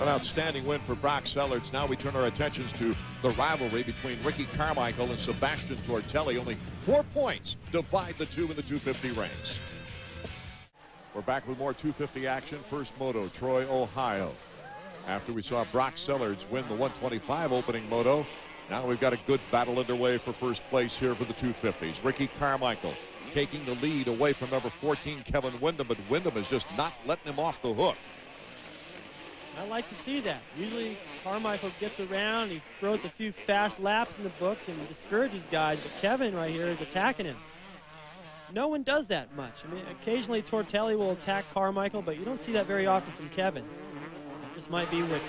An outstanding win for Brock Sellards. Now we turn our attentions to the rivalry between Ricky Carmichael and Sebastian Tortelli. Only 4 points divide the two in the 250 ranks. We're back with more 250 action. First Moto, Troy, Ohio. After we saw Brock Sellards win the 125 opening Moto, now we've got a good battle underway for first place here for the 250s. Ricky Carmichael taking the lead away from number 14, Kevin Windham, but Windham is just not letting him off the hook. I like to see that. Usually Carmichael gets around, he throws a few fast laps in the books and discourages guys, but Kevin right here is attacking him. No one does that much. I mean, occasionally Tortelli will attack Carmichael, but you don't see that very often from Kevin. This might be what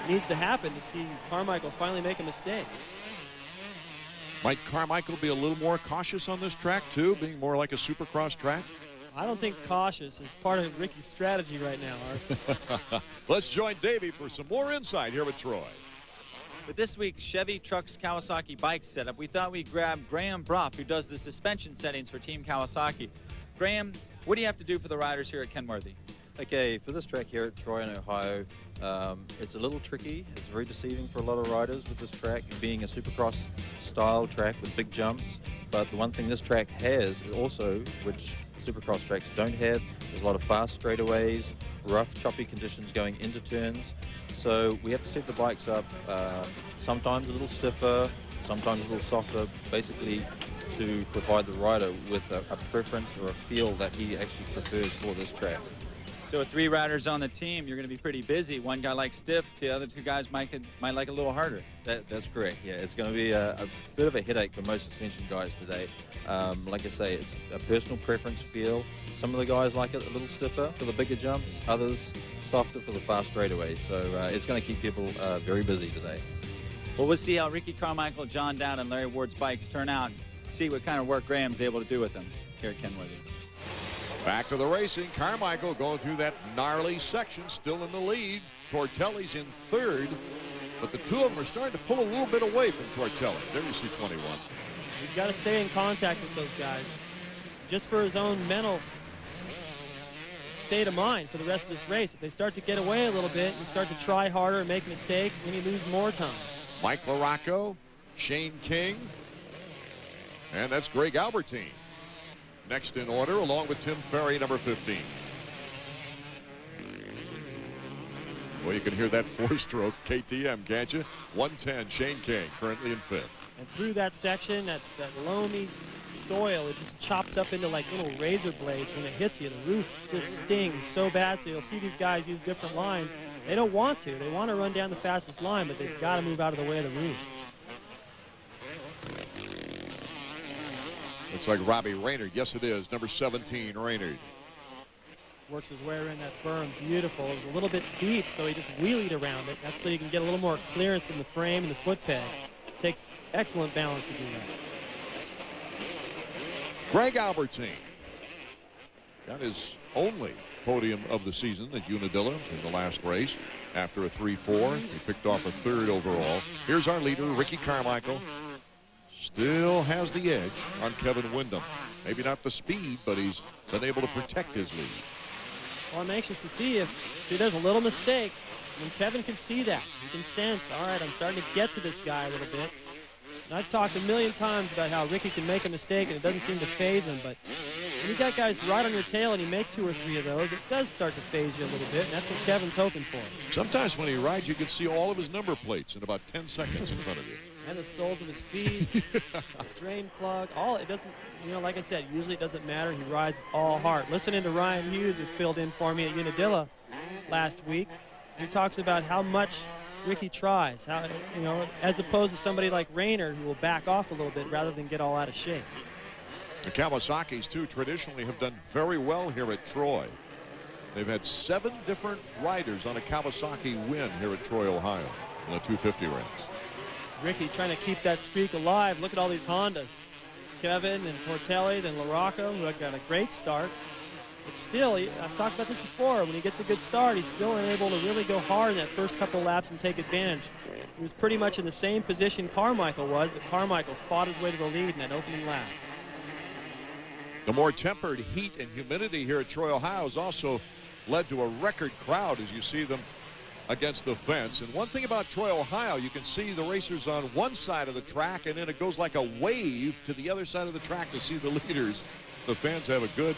needs to happen to see Carmichael finally make a mistake. Might Carmichael be a little more cautious on this track too, being more like a Supercross track? I don't think cautious is part of Ricky's strategy right now, Art. Let's join Davey for some more insight here with Troy. With this week's Chevy Trucks Kawasaki bike setup, we thought we'd grab Graham Brough, who does the suspension settings for Team Kawasaki. Graham, what do you have to do for the riders here at Kenworthy? Okay, for this track here at Troy in Ohio, it's a little tricky. It's very deceiving for a lot of riders with this track, being a Supercross style track with big jumps. But the one thing this track has also, which Supercross tracks don't have, there's a lot of fast straightaways, rough, choppy conditions going into turns. So we have to set the bikes up sometimes a little stiffer, sometimes a little softer, basically to provide the rider with a preference or a feel that he actually prefers for this track. So with 3 riders on the team, you're going to be pretty busy. One guy likes stiff, the other 2 guys might like a little harder. That's correct. Yeah, it's going to be a bit of a headache for most suspension guys today. Like I say, it's a personal preference feel. Some of the guys like it a little stiffer for the bigger jumps, others softer for the fast straightaways. So it's going to keep people very busy today. Well, we'll see how Ricky Carmichael, John Dowd, and Larry Ward's bikes turn out. See what kind of work Graham's able to do with them here at Kenworthy. Back to the racing. Carmichael going through that gnarly section, still in the lead. Tortelli's in third, but the two of them are starting to pull a little bit away from Tortelli. There you see 21. He's got to stay in contact with those guys, just for his own mental state of mind for the rest of this race. If they start to get away a little bit and start to try harder and make mistakes, then you lose more time. Mike LaRocco, Shane King, and that's Greg Albertine. Next in order, along with Tim Ferry, number 15. Well, you can hear that 4-stroke KTM, can't you? 110, Shane King, currently in 5th. And through that section, that loamy soil, it just chops up into like little razor blades when it hits you. The roost just stings so bad, so you'll see these guys use different lines. They don't want to. They want to run down the fastest line, but they've got to move out of the way of the roost. Looks like Robbie Raynard. Yes, it is. Number 17, Raynard. Works his way around that berm. Beautiful. It was a little bit deep, so he just wheelied around it. That's so you can get a little more clearance from the frame and the foot peg. Takes excellent balance to do that. Greg Albertine got his only podium of the season at Unadilla in the last race. After a 3-4, he picked off a 3rd overall. Here's our leader, Ricky Carmichael. Still has the edge on Kevin Windham. Maybe not the speed, but he's been able to protect his lead. Well, I'm anxious to see if there's a little mistake. And Kevin can see that. He can sense, all right, I'm starting to get to this guy a little bit. And I've talked a million times about how Ricky can make a mistake and it doesn't seem to faze him, but when you got guys right on your tail and you make 2 or 3 of those, it does start to faze you a little bit, and that's what Kevin's hoping for. Sometimes when he rides, you can see all of his number plates in about 10 seconds in front of you. And the soles of his feet, drain plug, all it doesn't, you know, like I said, usually it doesn't matter. He rides all heart. Listening to Ryan Hughes, who filled in for me at Unadilla last week, he talks about how much Ricky tries, how, you know, as opposed to somebody like Raynard who will back off a little bit rather than get all out of shape. The Kawasaki's, too, traditionally have done very well here at Troy. They've had 7 different riders on a Kawasaki win here at Troy, Ohio, in the 250 ranks. Ricky trying to keep that streak alive. Look at all these Hondas. Kevin and Tortelli, then LaRocco, who got a great start. But still, I've talked about this before, when he gets a good start, he's still unable to really go hard in that first couple laps and take advantage. He was pretty much in the same position Carmichael was, but Carmichael fought his way to the lead in that opening lap. The more tempered heat and humidity here at Troy, Ohio has also led to a record crowd as you see them against the fence. And one thing about Troy, Ohio, you can see the racers on one side of the track, and then it goes like a wave to the other side of the track to see the leaders. The fans have a good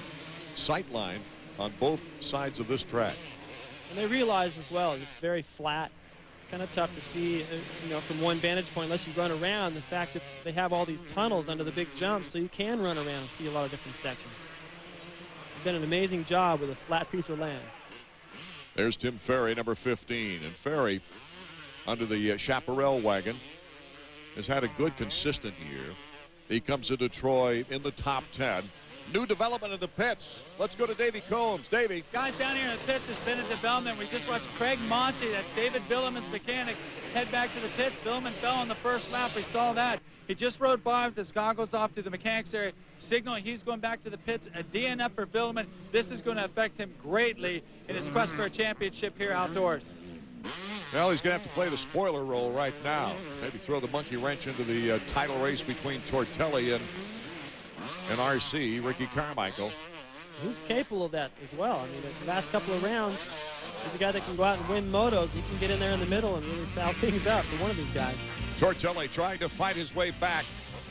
sight line on both sides of this track. And they realize as well it's very flat, kind of tough to see, you know, from one vantage point unless you run around. The fact that they have all these tunnels under the big jumps, so you can run around and see a lot of different sections. They've done an amazing job with a flat piece of land. There's Tim Ferry, number 15. And Ferry, under the Chaparral wagon, has had a good, consistent year. He comes into Troy in the top 10. New development in the pits. Let's go to Davey Combs. Davey. Guys down here in the pits, there's been a development. We just watched Craig Monty, that's David Billiman's mechanic, head back to the pits. Billiman fell on the first lap. We saw that. He just rode by with his goggles off through the mechanics area, signaling he's going back to the pits. A DNF for Billiman. This is going to affect him greatly in his quest for a championship here outdoors. Well, he's going to have to play the spoiler role right now. Maybe throw the monkey wrench into the title race between Tortelli and RC, Ricky Carmichael. He's capable of that as well. I mean, the last couple of rounds, he's a guy that can go out and win motos. He can get in there in the middle and really foul things up for one of these guys. Tortelli trying to fight his way back.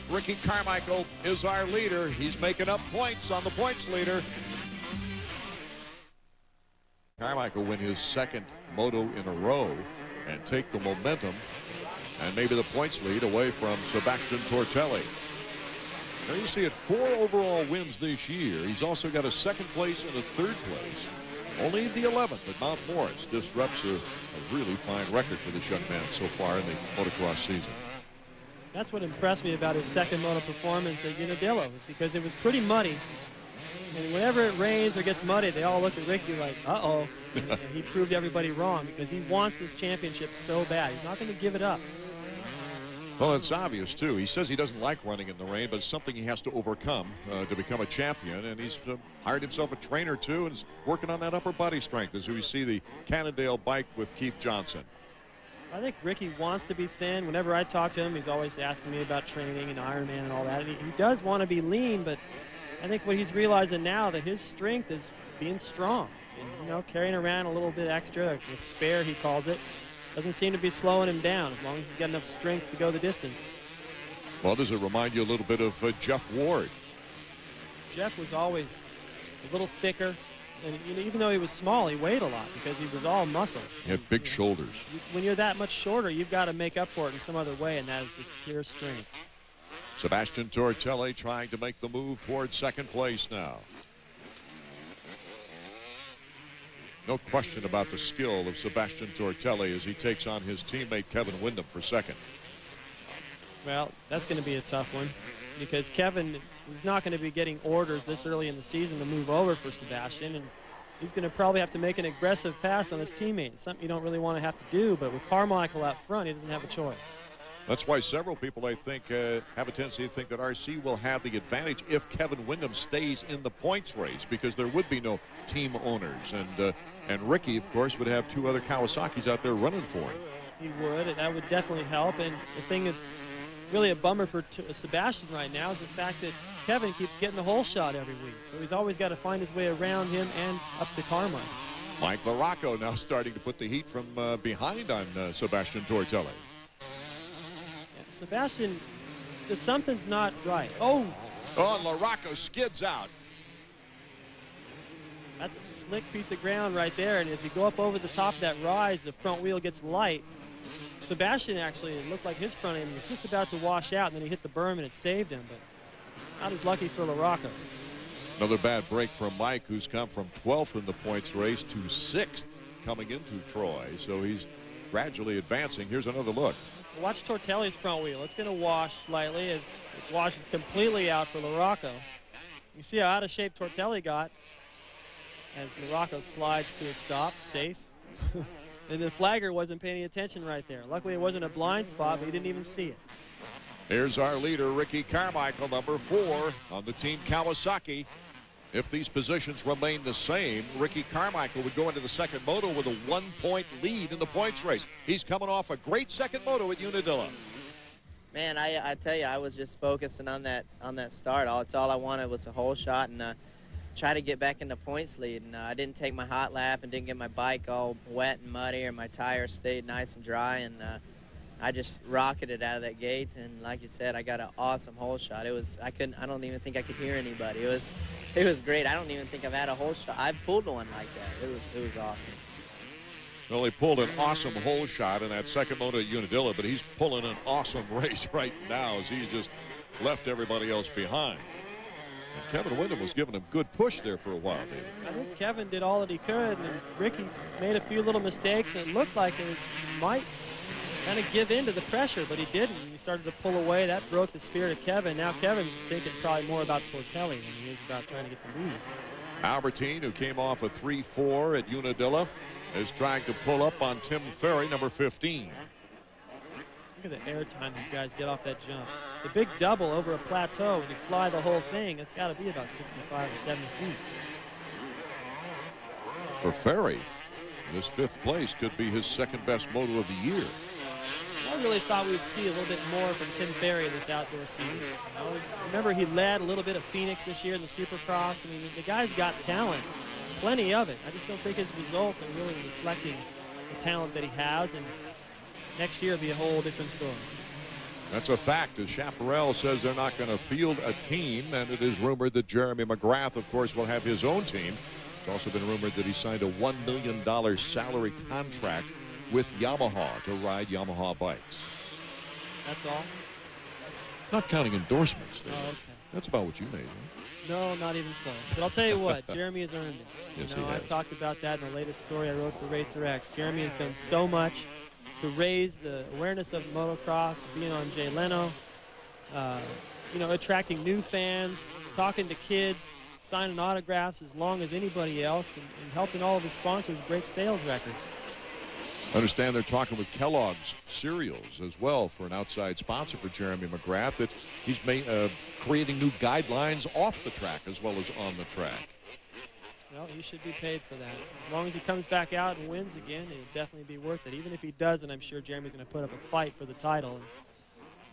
Ricky Carmichael is our leader. He's making up points on the points leader. Carmichael win his second moto in a row and take the momentum and maybe the points lead away from Sebastian Tortelli. There you see it, 4 overall wins this year. He's also got a second place and a third place. Only the 11th at Mount Morris disrupts a really fine record for this young man so far in the motocross season. That's what impressed me about his second moto performance at Unadilla, was because it was pretty muddy. And whenever it rains or gets muddy, they all look at Ricky like, uh-oh. And he proved everybody wrong because he wants this championship so bad. He's not going to give it up. Well, it's obvious, too. He says he doesn't like running in the rain, but it's something he has to overcome to become a champion. And he's hired himself a trainer, too, and is working on that upper body strength, as we see the Cannondale bike with Keith Johnson. I think Ricky wants to be thin. Whenever I talk to him, he's always asking me about training and Ironman and all that. And he does want to be lean, but I think what he's realizing now that his strength is being strong. And, you know, carrying around a little bit extra, a spare, he calls it. Doesn't seem to be slowing him down as long as he's got enough strength to go the distance. Well, does it remind you a little bit of Jeff Ward? Jeff was always a little thicker, and you know, even though he was small, he weighed a lot because he was all muscle. He had big shoulders. When you're that much shorter, you've got to make up for it in some other way, and that is just pure strength. Sebastian Tortelli trying to make the move towards second place now. No question about the skill of Sebastian Tortelli as he takes on his teammate Kevin Windham for second. Well, that's going to be a tough one because Kevin is not going to be getting orders this early in the season to move over for Sebastian, and he's going to probably have to make an aggressive pass on his teammate. Something you don't really want to have to do, but with Carmichael out front, he doesn't have a choice. That's why several people, I think, have a tendency to think that RC will have the advantage if Kevin Windham stays in the points race, because there would be no team owners. And Ricky, of course, would have 2 other Kawasaki's out there running for him. He would, and that would definitely help. And the thing that's really a bummer for Sebastian right now is the fact that Kevin keeps getting the whole shot every week. So he's always got to find his way around him and up to Carmichael. Mike LaRocco now starting to put the heat from behind on Sebastian Tortelli. Sebastian, something's not right. Oh, and LaRocco skids out. That's a slick piece of ground right there. And as you go up over the top of that rise, the front wheel gets light. Sebastian actually, it looked like his front end was just about to wash out, and then he hit the berm and it saved him. But not as lucky for LaRocco. Another bad break from Mike, who's come from 12th in the points race to 6th coming into Troy. So he's gradually advancing. Here's another look. Watch Tortelli's front wheel. It's going to wash slightly as it washes completely out for LaRocco. You see how out of shape Tortelli got as LaRocco slides to a stop, safe. And the flagger wasn't paying any attention right there. Luckily, it wasn't a blind spot, but he didn't even see it. Here's our leader, Ricky Carmichael, number 4 on the team Kawasaki. If these positions remain the same, Ricky Carmichael would go into the second moto with a 1-point lead in the points race. He's coming off a great second moto at Unadilla. Man, I tell you, I was just focusing on that start. It's all I wanted was a hole shot, and try to get back in the points lead. And I didn't take my hot lap and didn't get my bike all wet and muddy, or my tires stayed nice and dry. And I just rocketed out of that gate. And like you said, I got an awesome hole shot. I don't even think I could hear anybody. It was great. I don't even think I've had a hole shot. I've pulled one like that. It was awesome. Well, he pulled an awesome hole shot in that second moto at Unadilla, but he's pulling an awesome race right now as he just left everybody else behind. And Kevin Windham was giving him good push there for a while, David. I think Kevin did all that he could, and Ricky made a few little mistakes, and it looked like it might kind of give in to the pressure, but he didn't. He started to pull away. That broke the spirit of Kevin. Now Kevin's thinking probably more about Tortelli than he is about trying to get the lead. Albertine, who came off a 3-4 at Unadilla, is trying to pull up on Tim Ferry, number 15. Look at the air time these guys get off that jump. It's a big double over a plateau. When you fly the whole thing, it's got to be about 65 or 70 feet. For Ferry, this 5th place could be his second best moto of the year. I really thought we'd see a little bit more from Tim Ferry this outdoor season. You know, remember, he led a little bit of Phoenix this year in the Supercross. I mean, the guy's got talent, plenty of it. I just don't think his results are really reflecting the talent that he has, and next year will be a whole different story. That's a fact, as Chaparral says they're not going to field a team, and it is rumored that Jeremy McGrath, of course, will have his own team. It's also been rumored that he signed a $1 million salary contract with Yamaha to ride Yamaha bikes. That's all? Not counting endorsements, Dave. Oh, okay. That's about what you made, right? No, not even close. But I'll tell you what, Jeremy has earned it. Yes, you know, he has. I talked about that in the latest story I wrote for Racer X. Jeremy has done so much to raise the awareness of motocross, being on Jay Leno, you know, attracting new fans, talking to kids, signing autographs as long as anybody else, and helping all of his sponsors break sales records. I understand they're talking with Kellogg's cereals as well for an outside sponsor for Jeremy McGrath, that he's creating new guidelines off the track as well as on the track. Well, he should be paid for that. As long as he comes back out and wins again, it'll definitely be worth it. Even if he doesn't, I'm sure Jeremy's going to put up a fight for the title.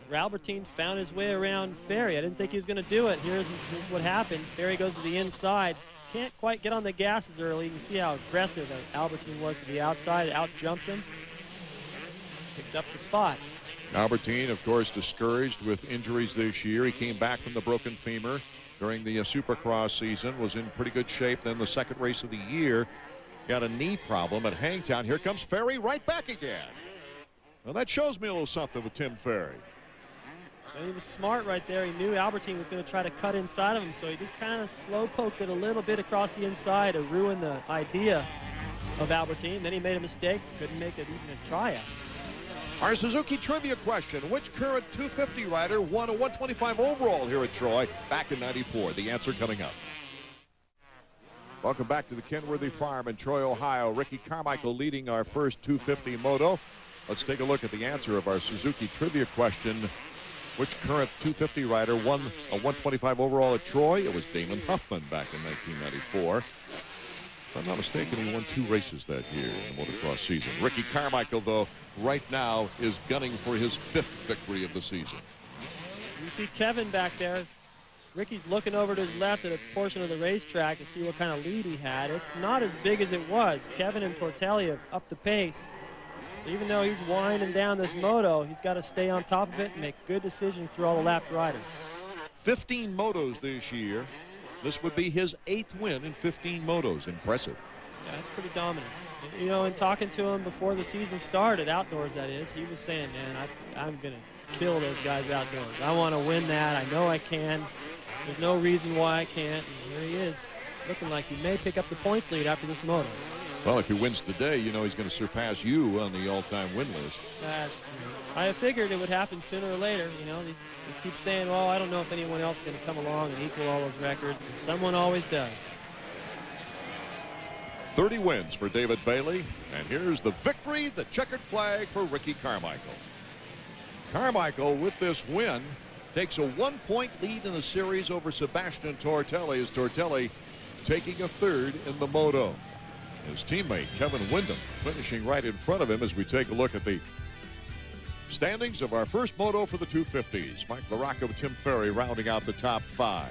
And Albertine found his way around Ferry. I didn't think he was going to do it. Here's what happened. Ferry goes to the inside. Can't quite get on the gases early. You can see how aggressive Albertine was to the outside. Out jumps him. Picks up the spot. Albertine, of course, discouraged with injuries this year. He came back from the broken femur during the Supercross season, was in pretty good shape. Then the second race of the year, got a knee problem at Hangtown. Here comes Ferry right back again. Well, that shows me a little something with Tim Ferry. And he was smart right there. He knew Albertine was going to try to cut inside of him, so he just kind of slow poked it a little bit across the inside to ruin the idea of Albertine. Then he made a mistake, couldn't make it even a tryout. Our Suzuki trivia question: which current 250 rider won a 125 overall here at Troy back in '94? The answer coming up. Welcome back to the Kenworthy Farm in Troy, Ohio. Ricky Carmichael leading our first 250 moto. Let's take a look at the answer of our Suzuki trivia question. Which current 250 rider won a 125 overall at Troy? It was Damon Huffman back in 1994. If I'm not mistaken, he won 2 races that year in the motocross season. Ricky Carmichael, though, right now is gunning for his 5th victory of the season. You see Kevin back there. Ricky's looking over to his left at a portion of the racetrack to see what kind of lead he had. It's not as big as it was. Kevin and Tortelli have upped the pace. So even though he's winding down this moto, he's got to stay on top of it and make good decisions through all the lapped riders. 15 motos this year. This would be his 8th win in 15 motos. Impressive. Yeah, that's pretty dominant. You know, in talking to him before the season started, outdoors that is, he was saying, man, I'm going to kill those guys outdoors. I want to win that. I know I can. There's no reason why I can't. And here he is, looking like he may pick up the points lead after this moto. Well, if he wins today, you know he's going to surpass you on the all-time win list. That's true. I figured it would happen sooner or later. You know, they keep saying, well, I don't know if anyone else is going to come along and equal all those records. And someone always does. 30 wins for David Bailey. And here's the victory, the checkered flag for Ricky Carmichael. Carmichael, with this win, takes a 1-point lead in the series over Sebastian Tortelli, as Tortelli taking a 3rd in the moto. His teammate Kevin Windham finishing right in front of him as we take a look at the standings of our first moto for the 250s. Mike LaRocca with Tim Ferry rounding out the top 5.